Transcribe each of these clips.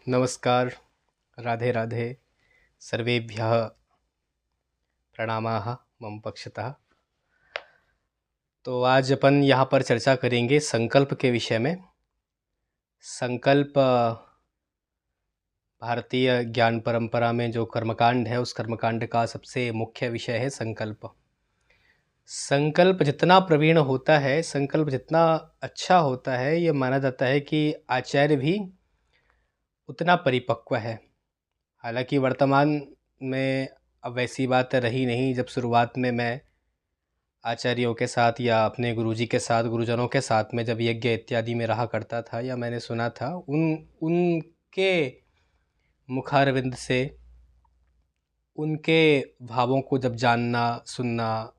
नमस्कार, राधे राधे, सर्वेभ्यः प्रणामाः मम पक्षतः। तो आज अपन यहाँ पर चर्चा करेंगे संकल्प के विषय में। संकल्प भारतीय ज्ञान परंपरा में जो कर्मकांड है, उस कर्मकांड का सबसे मुख्य विषय है संकल्प। संकल्प जितना प्रवीण होता है, संकल्प जितना अच्छा होता है, ये माना जाता है कि आचार्य भी उतना परिपक्व है। हालांकि वर्तमान में अब वैसी बात रही नहीं। जब शुरुआत में मैं आचार्यों के साथ या अपने गुरुजी के साथ, गुरुजनों के साथ में जब यज्ञ इत्यादि में रहा करता था या मैंने सुना था, उनके मुखारविंद से उनके भावों को जब जानना सुनना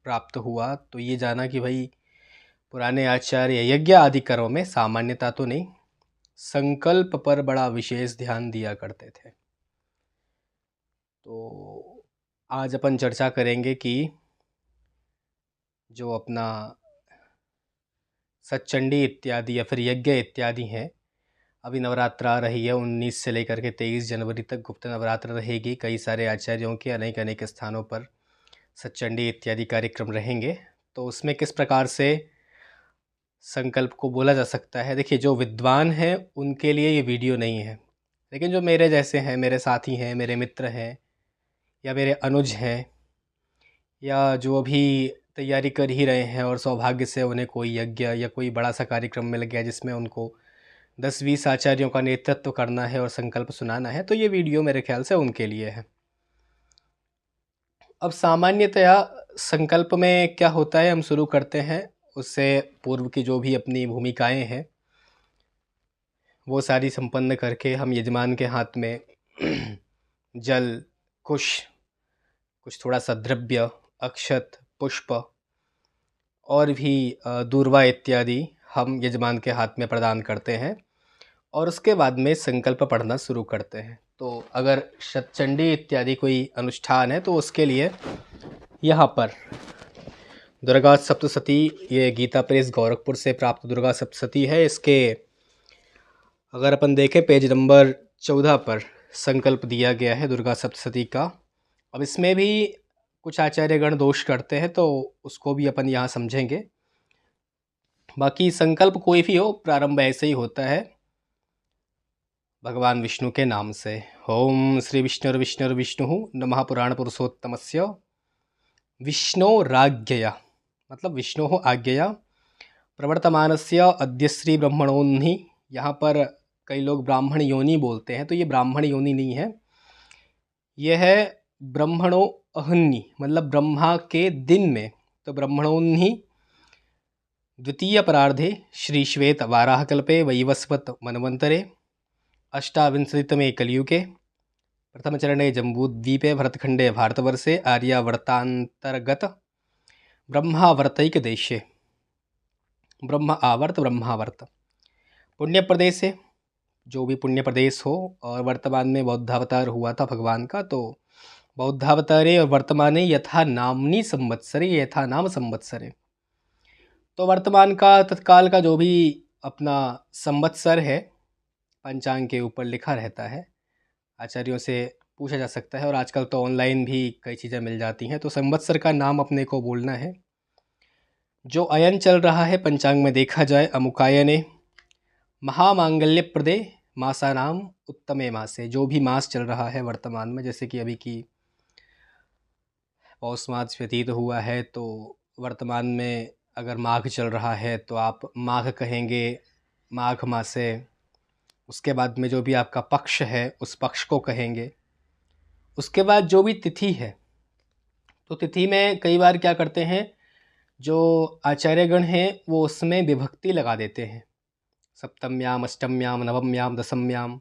प्राप्त हुआ, तो ये जाना कि भाई पुराने आचार्य यज्ञ आदि कर्मों में सामान्यता तो नहीं, संकल्प पर बड़ा विशेष ध्यान दिया करते थे। तो आज अपन चर्चा करेंगे कि जो अपना सच्चंडी इत्यादि या फिर यज्ञ इत्यादि हैं, अभी नवरात्र आ रही है। 19 से लेकर के 23 जनवरी तक गुप्त नवरात्र रहेगी। कई सारे आचार्यों के अनेक अनेक स्थानों पर सच्चंडी इत्यादि कार्यक्रम रहेंगे। तो उसमें किस प्रकार से संकल्प को बोला जा सकता है। देखिए, जो विद्वान हैं उनके लिए ये वीडियो नहीं है, लेकिन जो मेरे जैसे हैं, मेरे साथी हैं, मेरे मित्र हैं या मेरे अनुज हैं, या जो अभी तैयारी कर ही रहे हैं और सौभाग्य से उन्हें कोई यज्ञ या कोई बड़ा सा कार्यक्रम मिल गया जिसमें उनको 10-20 आचार्यों का नेतृत्व करना है और संकल्प सुनाना है, तो ये वीडियो मेरे ख्याल से उनके लिए है। अब सामान्यतया संकल्प में क्या होता है, हम शुरू करते हैं। उससे पूर्व की जो भी अपनी भूमिकाएं हैं वो सारी संपन्न करके हम यजमान के हाथ में जल, कुछ थोड़ा सा द्रव्य, अक्षत, पुष्प और भी दूर्वा इत्यादि हम यजमान के हाथ में प्रदान करते हैं और उसके बाद में संकल्प पढ़ना शुरू करते हैं। तो अगर सतचंडी इत्यादि कोई अनुष्ठान है तो उसके लिए यहाँ पर दुर्गा सप्तशती, ये गीता प्रेस गोरखपुर से प्राप्त दुर्गा सप्तशती है। इसके अगर अपन देखें पेज नंबर 14 पर संकल्प दिया गया है दुर्गा सप्तशती का। अब इसमें भी कुछ आचार्यगण दोष करते हैं, तो उसको भी अपन यहाँ समझेंगे। बाकी संकल्प कोई भी हो, प्रारंभ ऐसे ही होता है भगवान विष्णु के नाम से। ओम श्री विष्णु नमः पुराण पुरुषोत्तमस्य विष्णोराज्ञया, मतलब विष्णु आज्ञया प्रवर्तमानस्य अद्य श्री ब्रह्मणोन्हि। यहाँ पर कई लोग ब्राह्मण योनि बोलते हैं, तो ये ब्राह्मण योनि नहीं है, यह है ब्रह्मणो अहन्नि, मतलब ब्रह्मा के दिन में। तो ब्रह्मणोन्हि द्वितीय परार्धे श्री श्वेत वाराहकल्पे वैवस्वत मनवंतरे अष्टाविंशतितमे कलियुगे प्रथमचरणे जम्बूद्वीपे भरतखंडे भारतवर्षे आर्यावर्तांतर्गत ब्रह्मावर्तैक देशे ब्रह्म आवर्त ब्रह्मावर्त पुण्य प्रदेशे, जो भी पुण्य प्रदेश हो। और वर्तमान में बौद्धावतार हुआ था भगवान का, तो बौद्धावतारे और वर्तमाने यथा नामनी संवत्सरे, यथा नाम संवत्सरे। तो वर्तमान का, तत्काल का जो भी अपना संवत्सर है, पंचांग के ऊपर लिखा रहता है, आचार्यों से पूछा जा सकता है। और आजकल तो ऑनलाइन भी कई चीज़ें मिल जाती हैं। तो संवत्सर का नाम अपने को बोलना है। जो अयन चल रहा है पंचांग में देखा जाए, अमुकायने महामांगल्य प्रदे मासा नाम उत्तमे मासे, जो भी मास चल रहा है वर्तमान में, जैसे कि अभी की पौष मास व्यतीत हुआ है, तो वर्तमान में अगर माघ चल रहा है तो आप माघ कहेंगे, माघ मासे। उसके बाद में जो भी आपका पक्ष है उस पक्ष को कहेंगे। उसके बाद जो भी तिथि है, तो तिथि में कई बार क्या करते हैं, जो आचार्यगण हैं वो उसमें विभक्ति लगा देते हैं, सप्तम्याम, अष्टम्याम, नवम्याम, दशम्याम।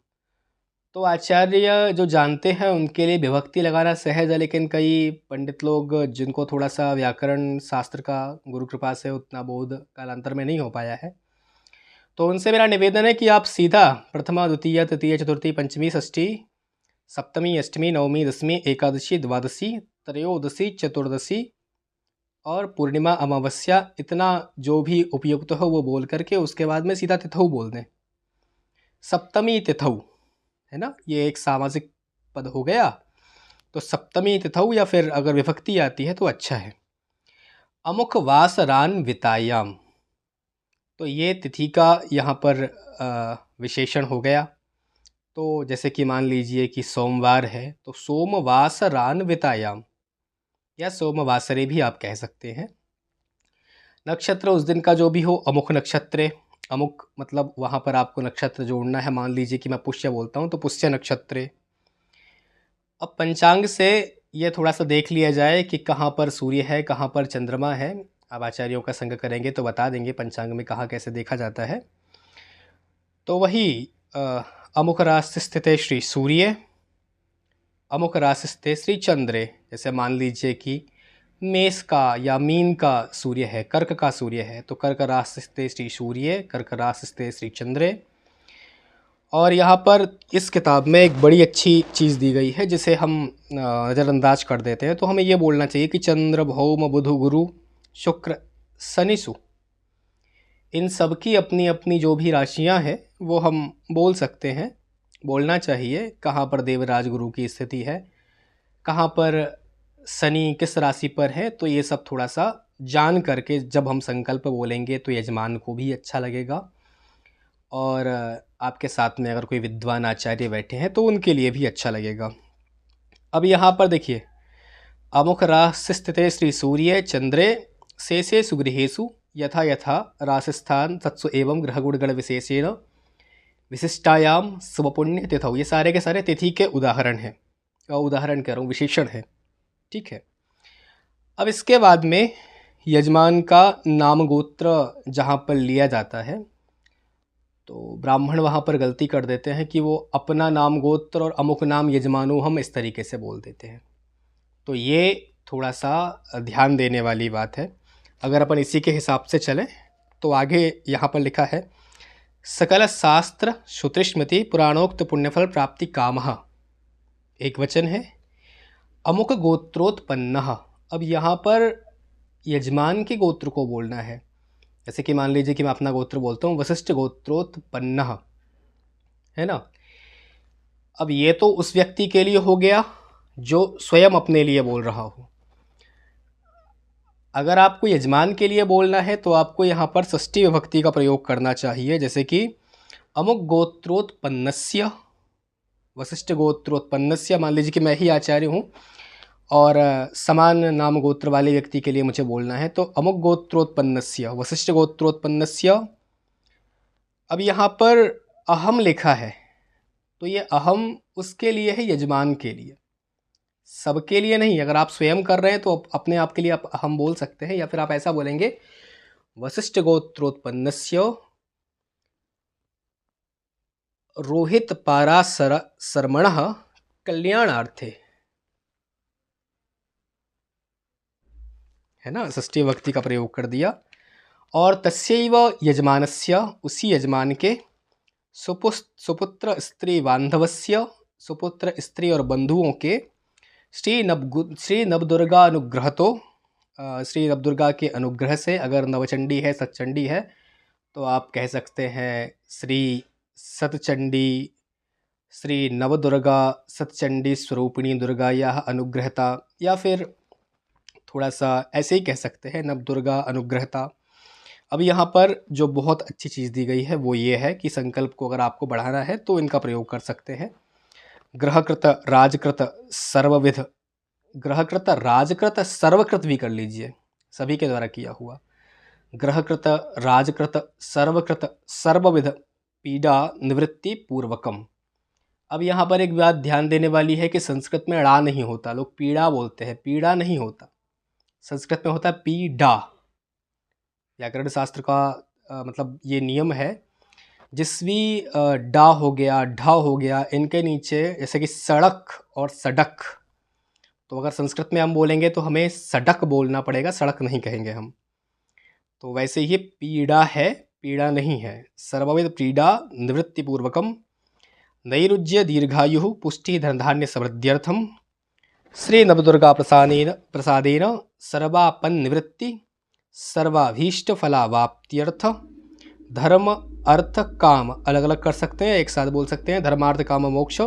तो आचार्य जो जानते हैं उनके लिए विभक्ति लगाना सहज है, लेकिन कई पंडित लोग जिनको थोड़ा सा व्याकरण शास्त्र का गुरु कृपा से उतना बोध कालांतर में नहीं हो पाया है, तो उनसे मेरा निवेदन है कि आप सीधा प्रथमा, द्वितीय, तृतीय, चतुर्थी, पंचमी, षष्ठी, सप्तमी, अष्टमी, नवमी, दसवीं, एकादशी, द्वादशी, त्रयोदशी, चतुर्दशी और पूर्णिमा, अमावस्या, इतना जो भी उपयुक्त हो वो बोल करके उसके बाद में सीधा तिथौ बोल दें। सप्तमी तिथौ, है ना, ये एक सामासिक पद हो गया। तो सप्तमी तिथौ या फिर अगर विभक्ति आती है तो अच्छा है। अमुक वासरान वितायाम, तो ये तिथि का यहाँ पर विशेषण हो गया। तो जैसे कि मान लीजिए कि सोमवार है तो सोमवासरान वितायाम, या सोमवासरे भी आप कह सकते हैं। नक्षत्र उस दिन का जो भी हो, अमुक नक्षत्रे, अमुक मतलब वहाँ पर आपको नक्षत्र जोड़ना है। मान लीजिए कि मैं पुष्य बोलता हूँ तो पुष्य नक्षत्रे। अब पंचांग से ये थोड़ा सा देख लिया जाए कि कहाँ पर सूर्य है, कहाँ पर चंद्रमा है। अब आचार्यों का संग करेंगे तो बता देंगे पंचांग में कहाँ कैसे देखा जाता है। तो वही अमुक राशि स्थित श्री सूर्य, अमुक राशि स्थित श्री चंद्रे। जैसे मान लीजिए कि मेष का या मीन का सूर्य है, कर्क का सूर्य है, तो कर्क राशि स्थित श्री सूर्य, कर्क राशि स्थित श्री चंद्रे। और यहाँ पर इस किताब में एक बड़ी अच्छी चीज़ दी गई है जिसे हम नज़रअंदाज कर देते हैं। तो हमें ये बोलना चाहिए कि चंद्र, भौम, बुध, गुरु, शुक्र, शनि, सु, इन सब की अपनी अपनी जो भी राशियाँ हैं वो हम बोल सकते हैं, बोलना चाहिए। कहाँ पर देवराज गुरु की स्थिति है, कहाँ पर शनि किस राशि पर है, तो ये सब थोड़ा सा जान करके जब हम संकल्प बोलेंगे तो यजमान को भी अच्छा लगेगा, और आपके साथ में अगर कोई विद्वान आचार्य बैठे हैं तो उनके लिए भी अच्छा लगेगा। अब यहाँ पर देखिए, अमुक राशि स्थित श्री सूर्य चंद्रे शेषे सुगृहेषु यथा यथा राशिस्थान तत्सु एवं ग्रहगुणगण विशेषेण विशिष्टायाम शुभपुण्य तिथौ। ये सारे के सारे तिथि के उदाहरण हैं, उदाहरण कह रहा हूँ, विशेषण है, ठीक है। अब इसके बाद में यजमान का नाम गोत्र जहाँ पर लिया जाता है तो ब्राह्मण वहाँ पर गलती कर देते हैं कि वो अपना नाम गोत्र और अमुक नाम यजमानो हम इस तरीके से बोल देते हैं। तो ये थोड़ा सा ध्यान देने वाली बात है। अगर अपन इसी के हिसाब से चलें तो आगे यहाँ पर लिखा है सकल शास्त्र श्रुतिस्मृति पुराणोक्त पुण्यफल प्राप्ति कामः, एक वचन है, अमुक गोत्रोत्पन्नः। अब यहाँ पर यजमान के गोत्र को बोलना है। जैसे कि मान लीजिए कि मैं अपना गोत्र बोलता हूँ वशिष्ठ गोत्रोत्पन्नः, है ना। अब ये तो उस व्यक्ति के लिए हो गया जो स्वयं अपने लिए बोल रहा हो। अगर आपको यजमान के लिए बोलना है तो आपको यहाँ पर षष्ठी विभक्ति का प्रयोग करना चाहिए। जैसे कि अमुक गोत्रोत्पन्नस्य, वशिष्ठ गोत्रोत्पन्नस्य, मान लीजिए कि मैं ही आचार्य हूँ और समान नाम गोत्र वाले व्यक्ति के लिए मुझे बोलना है, तो अमुक गोत्रोत्पन्नस्य, वशिष्ठ गोत्रोत्पन्नस्य। अब यहाँ पर अहम लिखा है तो ये अहम उसके लिए है, यजमान के लिए, सबके लिए नहीं। अगर आप स्वयं कर रहे हैं तो अपने आप के लिए आप अहम बोल सकते हैं, या फिर आप ऐसा बोलेंगे वशिष्ठ गोत्रोत्पन्नस्य रोहित पारासर शर्मणः कल्याणार्थे, है ना, षष्ठी विभक्ति का प्रयोग कर दिया। और तस्यैव यजमानस्य, उसी यजमान के सुपुत्र स्त्री बांधवस्य, सुपुत्र स्त्री और बंधुओं के श्री नवदुर्गा अनुग्रह, तो श्री नवदुर्गा के अनुग्रह से, अगर नवचंडी है सतचंडी है तो आप कह सकते हैं श्री सतचंडी, श्री नवदुर्गा सतचंडी स्वरूपिणी दुर्गा या अनुग्रहता, या फिर थोड़ा सा ऐसे ही कह सकते हैं नवदुर्गा अनुग्रहता। अब यहाँ पर जो बहुत अच्छी चीज़ दी गई है वो ये है कि संकल्प को अगर आपको बढ़ाना है तो इनका प्रयोग कर सकते हैं। ग्रहकृत, राजकृत, सर्वविध, ग्रहकृत, राजकृत, सर्वकृत भी कर लीजिए, सभी के द्वारा किया हुआ। ग्रहकृत, राजकृत, सर्वकृत, सर्वविध पीड़ा निवृत्ति पूर्वकम। अब यहाँ पर एक बात ध्यान देने वाली है कि संस्कृत में ड़ा नहीं होता, लोग पीड़ा बोलते हैं, पीड़ा नहीं होता, संस्कृत में होता है पीड़ा। व्याकरण शास्त्र का मतलब ये नियम है, जिस भी डा हो गया, ढा हो गया, इनके नीचे जैसे कि सड़क और सड़क, तो अगर संस्कृत में हम बोलेंगे तो हमें सड़क बोलना पड़ेगा, सड़क नहीं कहेंगे हम। तो वैसे ही पीड़ा है, पीड़ा नहीं है। सर्वविध पीड़ा निवृत्ति पूर्वकम नैरुज्य दीर्घायु पुष्टि धनधान्य समृद्ध्यर्थम श्री नवदुर्गा प्रसादेन सर्वापन निवृत्ति सर्वाभीष्ट फलावाप्त्यर्थ धर्म अर्थ काम अलग अलग कर सकते हैं, एक साथ बोल सकते हैं। धर्मार्थ काम मोक्ष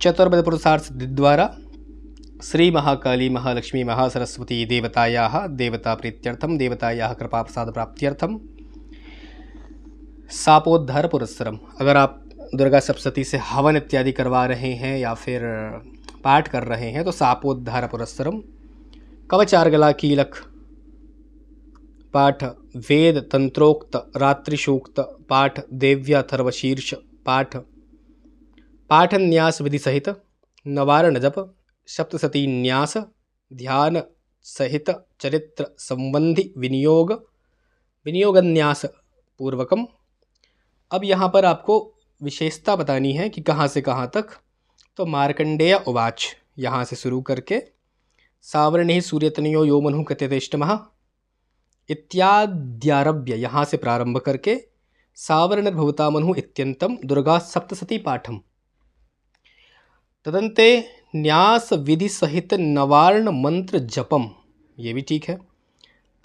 चतुर्विध पुरुषार्थ सिद्धि द्वारा श्री महाकाली महालक्ष्मी महासरस्वती देवतायाः देवता प्रीत्यर्थम देवतायाः कृपा प्रसाद प्राप्त्यर्थम सापोद्धार पुरस्सरम। अगर आप दुर्गा सप्तशती से हवन इत्यादि करवा रहे हैं या फिर पाठ कर रहे हैं तो सापोद्धार पुरस्सरम, कवचार्गला कीलक पाठ, वेद तंत्रोक्त रात्रिशोक्त पाठ, देव्याथर्वशीर्ष पाठ, पाठ न्यास विधि सहित नवारण जप, सप्तशती न्यास ध्यान सहित चरित्र संबंधी विनियोगन्यास पूर्वकम। अब यहाँ पर आपको विशेषता बतानी है कि कहाँ से कहाँ तक। तो मार्कंडेय उवाच यहाँ से शुरू करके सावर्णे सूर्यतनयो यो मनु कथयतेष्टमः इत्याद्यारभ्य यहाँ से प्रारंभ करके सावर्णर्भवता मनु इत्यंतम दुर्गा सप्तशती पाठम, तदंते न्यास विधि सहित नवार्ण मंत्र जपम। ये भी ठीक है।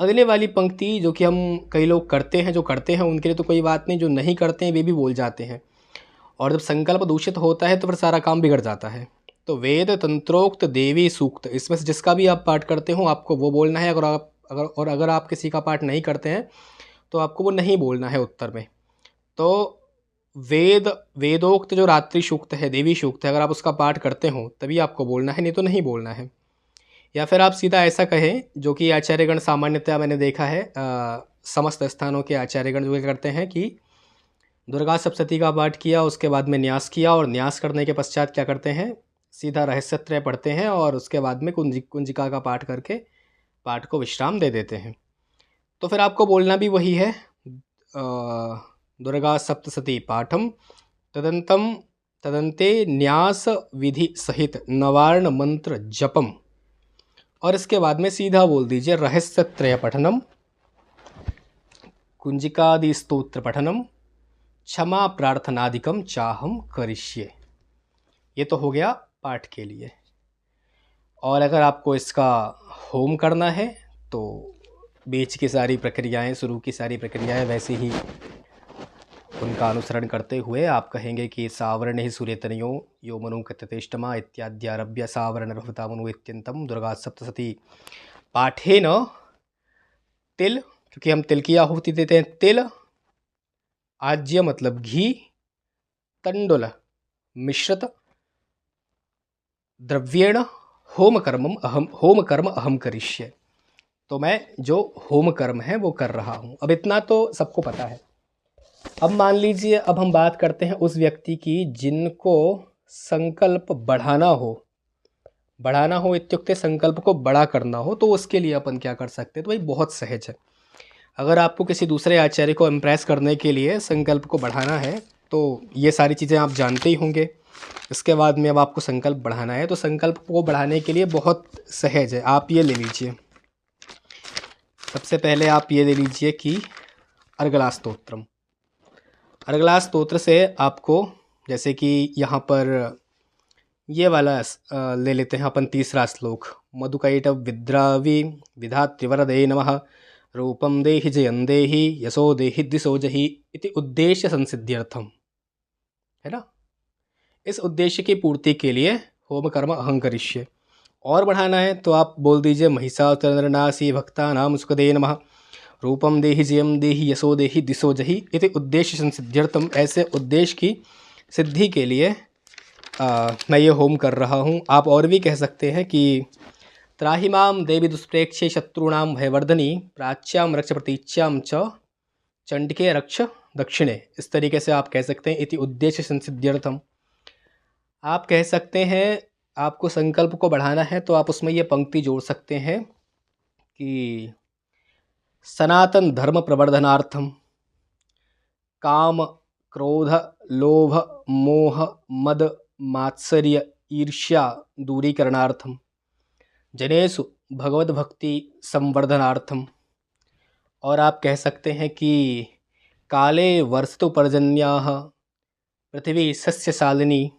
अगले वाली पंक्ति जो कि हम कई लोग करते हैं, जो करते हैं उनके लिए तो कोई बात नहीं, जो नहीं करते हैं वे भी बोल जाते हैं। और जब संकल्प दूषित होता है तो फिर सारा काम बिगड़ जाता है। तो वेद तंत्रोक्त देवी सूक्त, इसमें से जिसका भी आप पाठ करते हो आपको वो बोलना है। अगर आप किसी का पाठ नहीं करते हैं तो आपको वो नहीं बोलना है उत्तर में। तो वेदोक्त जो रात्रि सूक्त है, देवी सूक्त है, अगर आप उसका पाठ करते हो तभी आपको बोलना है, नहीं तो नहीं बोलना है। या फिर आप सीधा ऐसा कहें, जो कि आचार्यगण सामान्यतः मैंने देखा है, समस्त स्थानों के आचार्यगण जो करते हैं कि दुर्गा सप्तशती का पाठ किया, उसके बाद में न्यास किया, और न्यास करने के पश्चात क्या करते हैं, सीधा रहस्यत्रय पढ़ते हैं और उसके बाद में कुंजिका का पाठ करके पाठ को विश्राम दे देते हैं। तो फिर आपको बोलना भी वही है, दुर्गा सप्तशती पाठम तदंते न्यास विधि सहित नवार्ण मंत्र जपम, और इसके बाद में सीधा बोल दीजिए रहस्यत्रय पठनम, कुंजिकादि स्तोत्र पठनम, क्षमा प्रार्थनादिकम चाहम करिष्ये। ये तो हो गया पाठ के लिए। और अगर आपको इसका होम करना है तो बीच की सारी प्रक्रियाएं, शुरू की सारी प्रक्रियाएं वैसे ही उनका अनुसरण करते हुए आप कहेंगे कि सावर्ण ही सूर्यतनयो यो मनु कथयतेष्टमा इत्याद्यारभ्य सावर्ण रभता मनु इत्यंतम दुर्गा सप्तशती पाठेन तिल, क्योंकि हम तिल की आहुति देते हैं, तिल आज्य मतलब घी, तंडुल मिश्रित द्रव्येण होम कर्म अहम करिष्ये। तो मैं जो होम कर्म है वो कर रहा हूँ। अब इतना तो सबको पता है। अब मान लीजिए, अब हम बात करते हैं उस व्यक्ति की जिनको संकल्प बढ़ाना हो इत्युक्ते संकल्प को बड़ा करना हो, तो उसके लिए अपन क्या कर सकते हैं। तो भाई बहुत सहज है। अगर आपको किसी दूसरे आचार्य को इम्प्रेस करने के लिए संकल्प को बढ़ाना है तो ये सारी चीज़ें आप जानते ही होंगे। इसके बाद में अब आपको संकल्प बढ़ाना है तो संकल्प को बढ़ाने के लिए बहुत सहज है। आप ये ले लीजिए, सबसे पहले आप ये ले लीजिए कि अर्गला स्तोत्रम। अर्गला स्तोत्र से आपको, जैसे कि यहाँ पर ये वाला ले लेते हैं अपन, तीसरा श्लोक, मधुकैटव विद्रावी विधात्रिवरदे नमः रूपम देहि जयं देहि यशो देहि दिशो जहि इति उद्देश्य संसिद्ध्यर्थम, है ना। इस उद्देश्य की पूर्ति के लिए होम कर्म अहं करिष्ये। और बढ़ाना है तो आप बोल दीजिए महिषासुरनरनाशी भक्तानां सुखदे नमः रूपम देहि जयं देहि यशो देहि दिशो जहि इति उद्देश्य संसिद्ध्यर्थम। ऐसे उद्देश्य की सिद्धि के लिए मैं ये होम कर रहा हूँ। आप और भी कह सकते हैं कि त्राहि मां देवी दुष्प्रेक्षे शत्रूणां भयवर्धनी प्राच्यां रक्ष प्रतीच्यां च चंडिके रक्ष दक्षिणे। इस तरीके से आप कह सकते हैं, इति उद्देश्य संसिद्ध्यर्थम। आप कह सकते हैं, आपको संकल्प को बढ़ाना है तो आप उसमें ये पंक्ति जोड़ सकते हैं कि सनातन धर्म प्रवर्धनार्थम काम क्रोध लोभ मोह मद मात्सर्य ईर्ष्या दूरीकरणार्थम जनेषु भगवद भक्ति संवर्धनार्थम। और आप कह सकते हैं कि काले वर्षतु पर्जन्याः पृथिवी सस्यशालिनी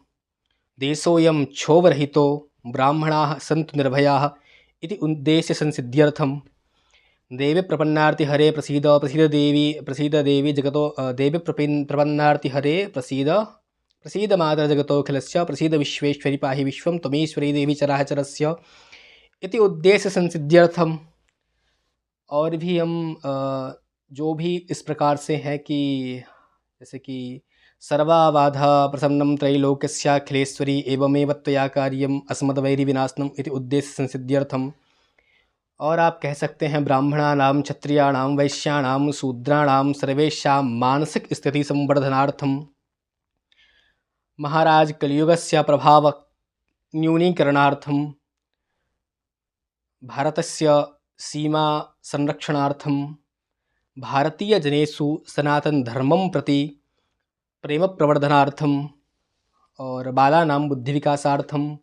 देशोऽयं क्षोभरहितो ब्राह्मणाः सन्तु निर्भयाः इति उद्देश्य संसिद्ध्यर्थम। देवी प्रपन्नार्ति हरे प्रसीद प्रसीद देवी जगतो देवी प्रपन्नार्ति हरे प्रसीद प्रसीद मातर जगतोऽखिलस्य प्रसीद विश्वेश्वरी पाहि विश्वं त्वमीश्वरी देवी चराचरस्य इति उद्देश्य संसिद्ध्यर्थम। और भी हम जो भी इस प्रकार से है कि जैसे कि सर्वाबाधा प्रसन्नं त्रैलोक्यस्याखिलेश्वरी एवमेव त्वया कार्यम अस्मद्वैरिविनाशनम इति उद्देश्य संसिद्ध्यर्थम। और आप कह सकते हैं ब्राह्मणानां क्षत्रियाणां वैश्याणां शूद्राणां सर्वेषां मानसिक स्थिति संवर्धनार्थम। महाराज कलियुगस्य प्रभाव न्यूनीकरणार्थम भारतस्य सीमा संरक्षणार्थम भारतीय जनेषु सनातन धर्मं प्रति प्रेम प्रवर्धनार्थम और बालानां बुद्धि विकासार्थम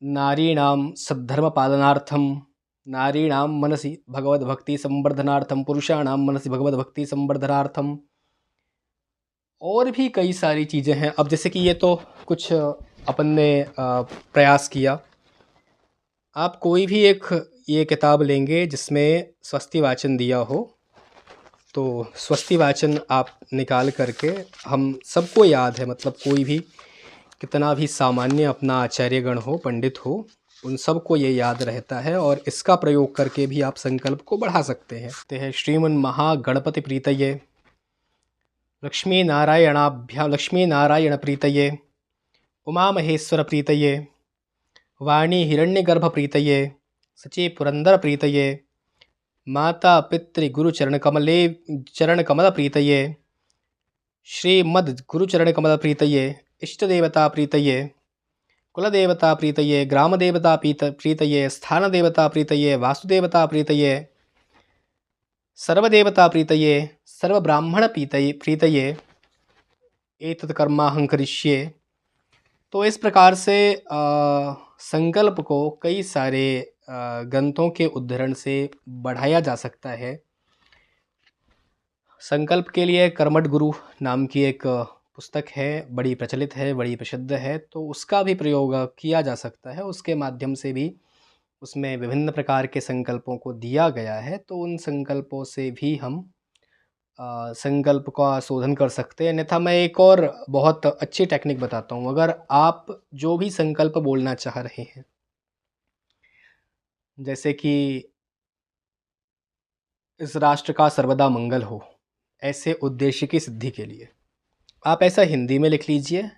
नारीणां सद्धर्म पालनार्थम नारीणां मनसि भगवद्भक्ति संवर्धनार्थम पुरुषाणां मनसि भगवद्भक्ति संवर्धनार्थम और भी कई सारी चीज़ें हैं। अब जैसे कि ये तो कुछ अपन ने प्रयास किया। आप कोई भी एक ये किताब लेंगे जिसमें स्वस्ति वाचन दिया हो, तो स्वस्ति वाचन आप निकाल करके, हम सबको याद है, मतलब कोई भी कितना भी सामान्य अपना आचार्यगण हो, पंडित हो, उन सबको ये याद रहता है और इसका प्रयोग करके भी आप संकल्प को बढ़ा सकते हैं। ते हैं श्रीमन महागणपति प्रीतये लक्ष्मी नारायण प्रीतये उमा महेश्वर प्रीतये वाणी हिरण्यगर्भ प्रीतये सची पुरंदर प्रीतये माता पितृ गुरुचरण कमल प्रीतये श्रीमद गुरुचरण कमल प्रीतये इष्ट देवता प्रीतये कुलदेवता प्रीतये ग्राम देवता प्रीतये स्थान देवता प्रीतये वासुदेवता प्रीतये सर्वदेवता प्रीतये सर्वब्राह्मण प्रीतये एतत् कर्माहं करिष्ये। तो इस प्रकार से संकल्प को कई सारे ग्रंथों के उद्धरण से बढ़ाया जा सकता है। संकल्प के लिए कर्मठ गुरु नाम की एक पुस्तक है, बड़ी प्रचलित है, बड़ी प्रसिद्ध है, तो उसका भी प्रयोग किया जा सकता है। उसके माध्यम से भी उसमें विभिन्न प्रकार के संकल्पों को दिया गया है, तो उन संकल्पों से भी हम संकल्प का शोधन कर सकते हैं। अन्यथा मैं एक और बहुत अच्छी टेक्निक बताता हूँ। अगर आप जो भी संकल्प बोलना चाह रहे हैं, जैसे कि इस राष्ट्र का सर्वदा मंगल हो, ऐसे उद्देश्य की सिद्धि के लिए आप ऐसा हिंदी में लिख लीजिए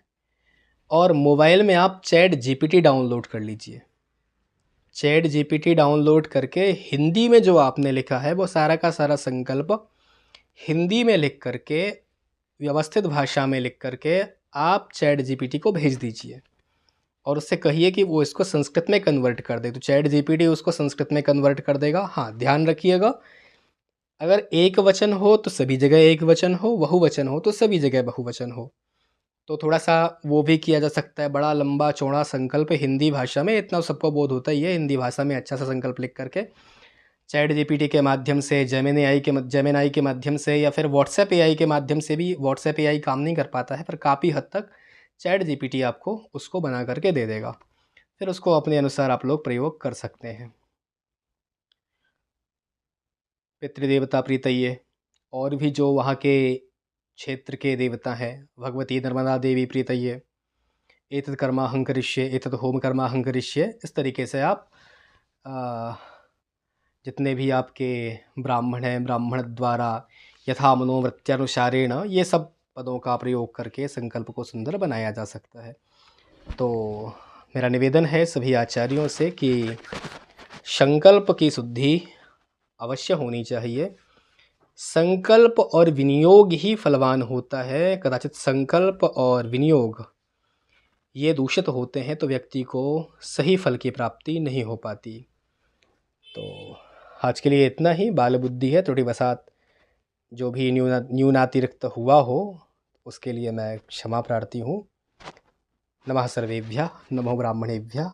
और मोबाइल में आप चैट जीपीटी डाउनलोड कर लीजिए। चैट जीपीटी डाउनलोड करके हिंदी में जो आपने लिखा है वो सारा का सारा संकल्प हिंदी में लिख करके, व्यवस्थित भाषा में लिख करके आप चैट जीपीटी को भेज दीजिए और उससे कहिए कि वो इसको संस्कृत में कन्वर्ट कर दे, तो चैट जीपीटी उसको संस्कृत में कन्वर्ट कर देगा। हाँ, ध्यान रखिएगा, अगर एक वचन हो तो सभी जगह एक वचन हो, बहुवचन हो तो सभी जगह बहुवचन हो। तो थोड़ा सा वो भी किया जा सकता है। बड़ा लंबा चौड़ा संकल्प हिंदी भाषा में, इतना सबको बोध होता ही है, हिंदी भाषा में अच्छा सा संकल्प लिख करके चैट जीपीटी के माध्यम से, जेमिनी के माध्यम से, या फिर व्हाट्सएप एआई के माध्यम से भी। व्हाट्सएप एआई काम नहीं कर पाता है, पर काफ़ी हद तक चैट जीपीटी आपको उसको बना करके दे देगा। फिर उसको अपने अनुसार आप लोग प्रयोग कर सकते हैं। पितृदेवता प्रीतये, और भी जो वहाँ के क्षेत्र के देवता हैं, भगवती नर्मदा देवी प्रीतये एतत् कर्माहं करिष्ये, एतत् होम कर्माहं करिष्ये। इस तरीके से आप जितने भी आपके ब्राह्मण हैं, ब्राह्मण द्वारा यथा मनोवृत्त्यनुसारेण, ये सब पदों का प्रयोग करके संकल्प को सुंदर बनाया जा सकता है। तो मेरा निवेदन है सभी आचार्यों से कि संकल्प की शुद्धि अवश्य होनी चाहिए। संकल्प और विनियोग ही फलवान होता है। कदाचित संकल्प और विनियोग ये दूषित होते हैं तो व्यक्ति को सही फल की प्राप्ति नहीं हो पाती। तो आज के लिए इतना ही। बाल बुद्धि है, त्रुटि वसात जो भी न्यूनातिरिक्त हुआ हो उसके लिए मैं क्षमा प्रार्थी हूँ। नमः सर्वेभ्यः, नमो ब्राह्मणेभ्यः।